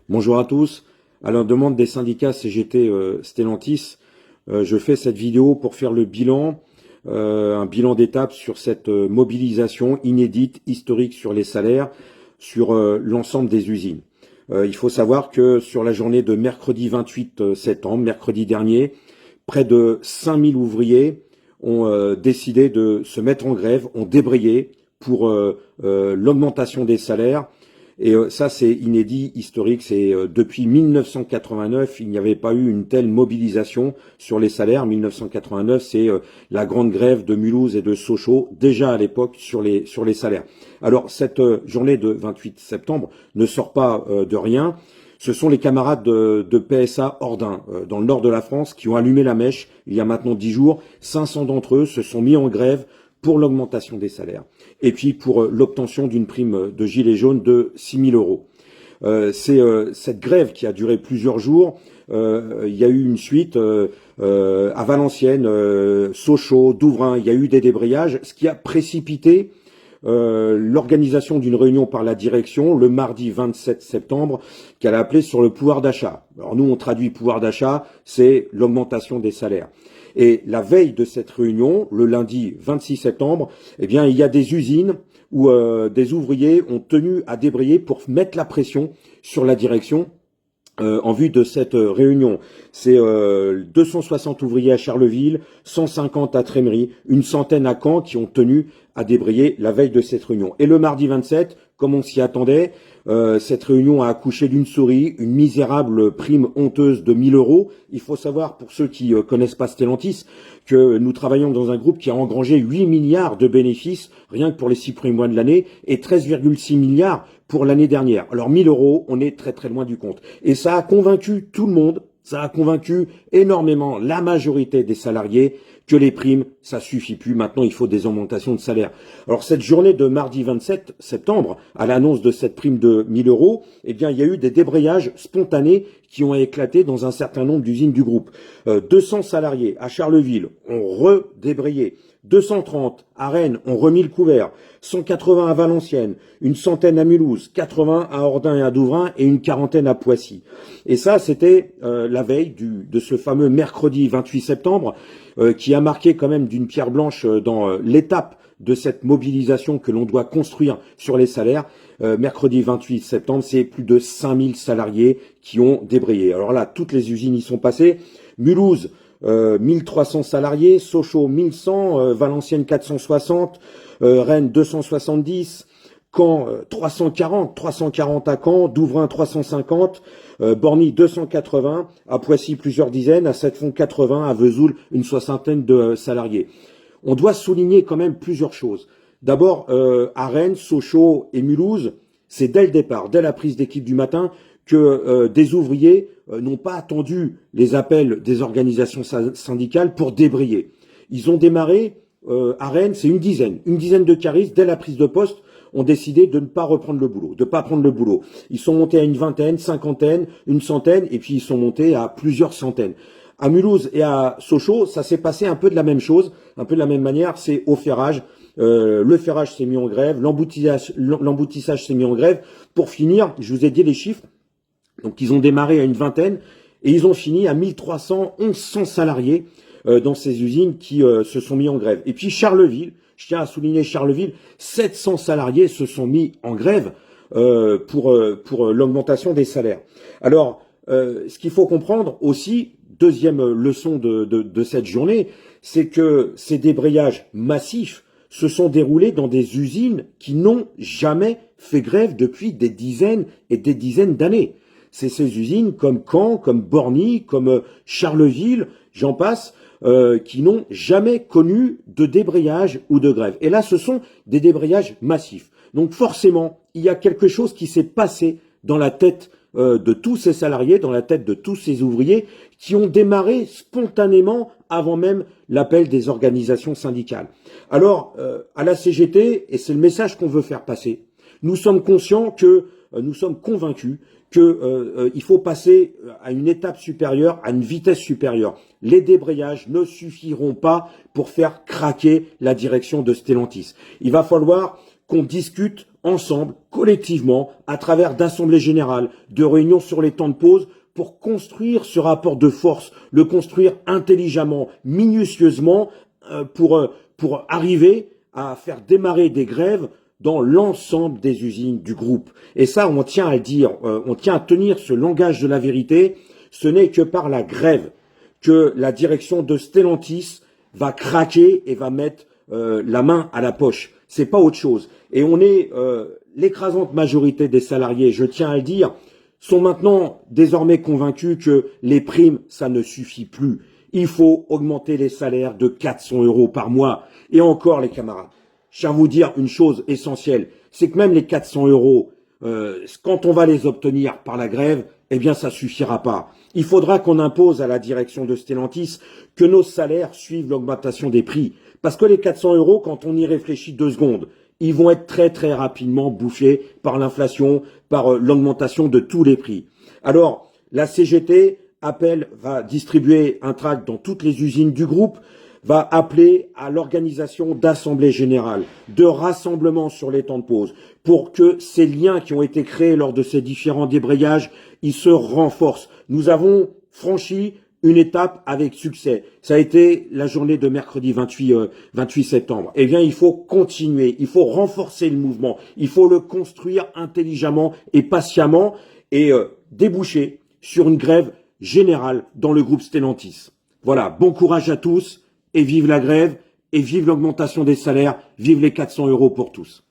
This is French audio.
Bonjour à tous. À la demande des syndicats CGT Stellantis, je fais cette vidéo pour faire le bilan, un bilan d'étape sur cette mobilisation inédite, historique sur les salaires, sur l'ensemble des usines. Il faut savoir que sur la journée de mercredi 28 septembre, mercredi dernier, près de 5000 ouvriers ont décidé de se mettre en grève, ont débrayé pour l'augmentation des salaires. Et ça, c'est inédit, historique. C'est depuis 1989, il n'y avait pas eu une telle mobilisation sur les salaires. 1989, c'est la grande grève de Mulhouse et de Sochaux, déjà à l'époque sur les salaires. Alors cette journée de 28 septembre ne sort pas de rien. Ce sont les camarades de PSA Ordin, dans le nord de la France, qui ont allumé la mèche il y a maintenant 10 jours. 500 d'entre eux se sont mis en grève pour l'augmentation des salaires et puis pour l'obtention d'une prime de gilet jaune de 6 000 €. C'est cette grève qui a duré plusieurs jours. Il y a eu une suite à Valenciennes, Sochaux, Douvrin. Il y a eu des débrayages, ce qui a précipité l'organisation d'une réunion par la direction le mardi 27 septembre qu'elle a appelée sur le pouvoir d'achat. Alors nous, on traduit pouvoir d'achat, c'est l'augmentation des salaires. Et la veille de cette réunion, le lundi 26 septembre, eh bien, il y a des usines où des ouvriers ont tenu à débrayer pour mettre la pression sur la direction en vue de cette réunion. C'est 260 ouvriers à Charleville, 150 à Trémery, une centaine à Caen qui ont tenu à débrayer la veille de cette réunion. Et le mardi 27, comme on s'y attendait, cette réunion a accouché d'une souris, une misérable prime honteuse de 1 000 €. Il faut savoir, pour ceux qui connaissent pas Stellantis, que nous travaillons dans un groupe qui a engrangé 8 milliards de bénéfices, rien que pour les 6 premiers mois de l'année, et 13,6 milliards pour l'année dernière. Alors 1 000 €, on est très très loin du compte. Et ça a convaincu tout le monde, ça a convaincu énormément la majorité des salariés que les primes, ça suffit plus. Maintenant, il faut des augmentations de salaire. Alors, cette journée de mardi 27 septembre, à l'annonce de cette prime de 1 000 €, eh bien, il y a eu des débrayages spontanés qui ont éclaté dans un certain nombre d'usines du groupe. 200 salariés à Charleville ont redébrayé. 230 à Rennes ont remis le couvert. 180 à Valenciennes, une centaine à Mulhouse, 80 à Ordin et à Douvrin et une quarantaine à Poissy. Et ça, c'était la veille de ce fameux mercredi 28 septembre qui a marqué quand même d'une pierre blanche dans l'étape de cette mobilisation que l'on doit construire sur les salaires. Mercredi 28 septembre, c'est plus de 5000 salariés qui ont débrayé. Alors là, toutes les usines y sont passées. Mulhouse, 1300 salariés, Sochaux 1100, Valenciennes 460, Rennes 270, Caen 340 à Caen, Douvrin 350, Borny 280, à Poissy plusieurs dizaines, à Sept-Fonds 80, à Vesoul une soixantaine de salariés. On doit souligner quand même plusieurs choses. D'abord, à Rennes, Sochaux et Mulhouse, c'est dès le départ, dès la prise d'équipe du matin, que des ouvriers n'ont pas attendu les appels des organisations syndicales pour débrayer. Ils ont démarré à Rennes, c'est une dizaine de caristes, dès la prise de poste, ont décidé de ne pas reprendre le boulot, de pas prendre le boulot. Ils sont montés à une vingtaine, cinquantaine, une centaine, et puis ils sont montés à plusieurs centaines. À Mulhouse et à Sochaux, ça s'est passé un peu de la même chose, un peu de la même manière, c'est au ferrage. Le ferrage s'est mis en grève, l'emboutissage s'est mis en grève. Pour finir, je vous ai dit les chiffres, donc ils ont démarré à une vingtaine et ils ont fini à 1300, 1100 salariés dans ces usines qui se sont mis en grève. Et puis Charleville, je tiens à souligner Charleville, 700 salariés se sont mis en grève pour l'augmentation des salaires. Alors, ce qu'il faut comprendre aussi, deuxième leçon de cette journée, c'est que ces débrayages massifs se sont déroulés dans des usines qui n'ont jamais fait grève depuis des dizaines et des dizaines d'années. C'est ces usines comme Caen, comme Borny, comme Charleville, j'en passe, qui n'ont jamais connu de débrayage ou de grève. Et là, ce sont des débrayages massifs. Donc forcément, il y a quelque chose qui s'est passé dans la tête de tous ces salariés, dans la tête de tous ces ouvriers qui ont démarré spontanément avant même l'appel des organisations syndicales. Alors, à la CGT, et c'est le message qu'on veut faire passer, nous sommes conscients que, nous sommes convaincus qu'il faut passer à une étape supérieure, à une vitesse supérieure. Les débrayages ne suffiront pas pour faire craquer la direction de Stellantis. Il va falloir qu'on discute ensemble, collectivement, à travers d'assemblées générales, de réunions sur les temps de pause, pour construire ce rapport de force, le construire intelligemment, minutieusement, pour arriver à faire démarrer des grèves dans l'ensemble des usines du groupe. Et ça, on tient à le dire, on tient à tenir ce langage de la vérité. Ce n'est que par la grève que la direction de Stellantis va craquer et va mettre la main à la poche. C'est pas autre chose. Et on est l'écrasante majorité des salariés, je tiens à le dire, sont maintenant désormais convaincus que les primes, ça ne suffit plus. Il faut augmenter les salaires de 400 € par mois. Et encore, les camarades, je tiens à vous dire une chose essentielle, c'est que même les 400 €, quand on va les obtenir par la grève, eh bien, ça suffira pas. Il faudra qu'on impose à la direction de Stellantis que nos salaires suivent l'augmentation des prix. Parce que les 400 €, quand on y réfléchit 2 secondes, ils vont être très très rapidement bouffés par l'inflation, par l'augmentation de tous les prix. Alors, la CGT va distribuer un tract dans toutes les usines du groupe, va appeler à l'organisation d'assemblées générales, de rassemblements sur les temps de pause, pour que ces liens qui ont été créés lors de ces différents débrayages, ils se renforcent. Nous avons franchi une étape avec succès. Ça a été la journée de mercredi 28 septembre. Eh bien, il faut continuer, il faut renforcer le mouvement, il faut le construire intelligemment et patiemment et déboucher sur une grève générale dans le groupe Stellantis. Voilà, bon courage à tous et vive la grève et vive l'augmentation des salaires, vive les 400 € pour tous.